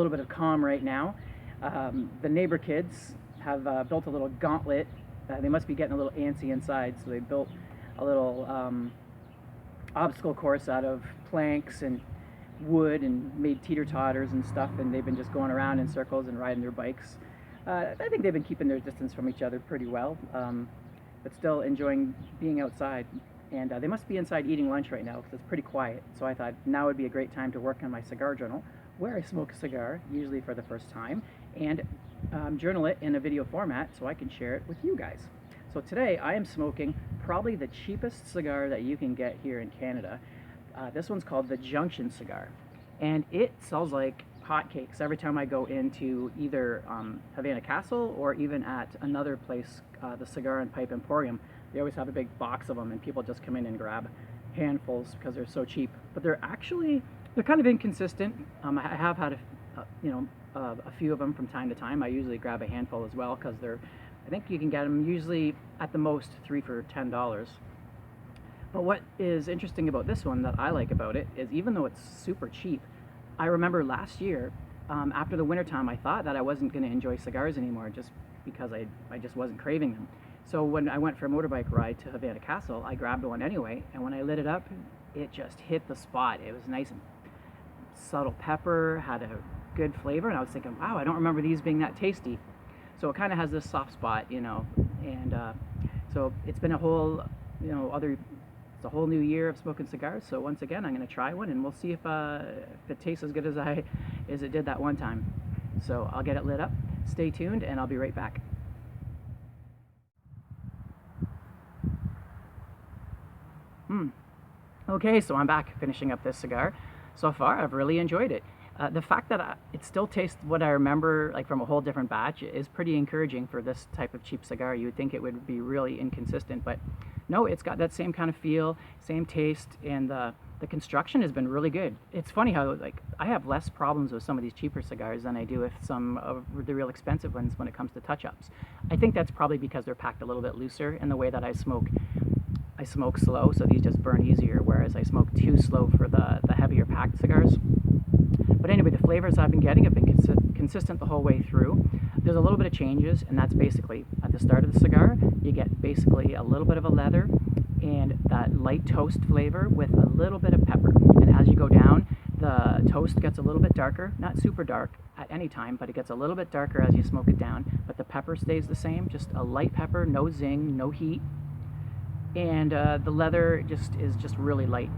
little bit of calm right now. The neighbor kids have built a little gauntlet. They must be getting a little antsy inside, so they built a little obstacle course out of planks and wood and made teeter-totters and stuff, and they've been just going around in circles and riding their bikes. I think they've been keeping their distance from each other pretty well, but still enjoying being outside. And they must be inside eating lunch right now because it's pretty quiet. So I thought now would be a great time to work on my cigar journal, where I smoke a cigar, usually for the first time, and journal it in a video format so I can share it with you guys. So today I am smoking probably the cheapest cigar that you can get here in Canada. This one's called the Junction Cigar, and it sells like hotcakes every time I go into either Havana Castle or even at another place, the Cigar and Pipe Emporium. They always have a big box of them, and people just come in and grab handfuls because they're so cheap. But they're kind of inconsistent. I have had a few of them from time to time. I usually grab a handful as well because I think you can get them usually at the most 3 for $10. But what is interesting about this one that I like about it is even though it's super cheap, I remember last year, after the winter time, I thought that I wasn't going to enjoy cigars anymore just because I just wasn't craving them. So when I went for a motorbike ride to Havana Castle, I grabbed one anyway, and when I lit it up, it just hit the spot. It was nice and subtle pepper, had a good flavor, and I was thinking, wow, I don't remember these being that tasty. So it kind of has this soft spot, and so it's been a whole, it's a whole new year of smoking cigars. So once again, I'm going to try one, and we'll see if it tastes as good as it did that one time. So I'll get it lit up. Stay tuned, and I'll be right back. Okay, so I'm back finishing up this cigar. So far, I've really enjoyed it. The fact that it still tastes what I remember, like from a whole different batch, is pretty encouraging for this type of cheap cigar. You would think it would be really inconsistent, but no, it's got that same kind of feel, same taste, and the construction has been really good. It's funny how I have less problems with some of these cheaper cigars than I do with some of the real expensive ones when it comes to touch-ups. I think that's probably because they're packed a little bit looser in the way that I smoke. I smoke slow, so these just burn easier, whereas I smoke too slow for the heavier packed cigars. But anyway, the flavors I've been getting have been consistent the whole way through. There's a little bit of changes, and that's basically at the start of the cigar, you get basically a little bit of a leather and that light toast flavor with a little bit of pepper. And as you go down, the toast gets a little bit darker, not super dark at any time, but it gets a little bit darker as you smoke it down. But the pepper stays the same, just a light pepper, no zing, no heat. And the leather is just really light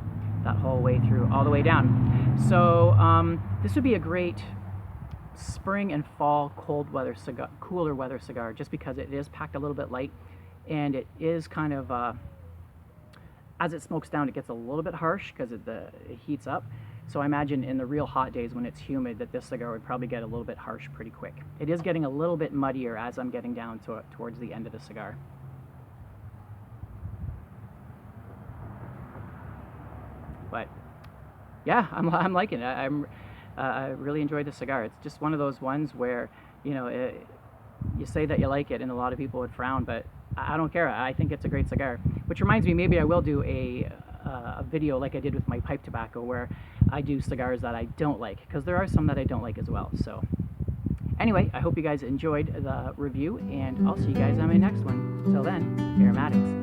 that whole way through, all the way down. So this would be a great spring and fall cold weather cigar, cooler weather cigar, just because it is packed a little bit light, and it is kind of as it smokes down, it gets a little bit harsh because it heats up. So I imagine in the real hot days when it's humid that this cigar would probably get a little bit harsh pretty quick. It is getting a little bit muddier as I'm getting down towards the end of the cigar. But yeah, I'm liking it. I really enjoyed the cigar. It's just one of those ones where, you say that you like it and a lot of people would frown, but I don't care. I think it's a great cigar. Which reminds me, maybe I will do a video like I did with my pipe tobacco where I do cigars that I don't like, because there are some that I don't like as well. So anyway, I hope you guys enjoyed the review, and I'll see you guys on my next one. Till then, aromatics.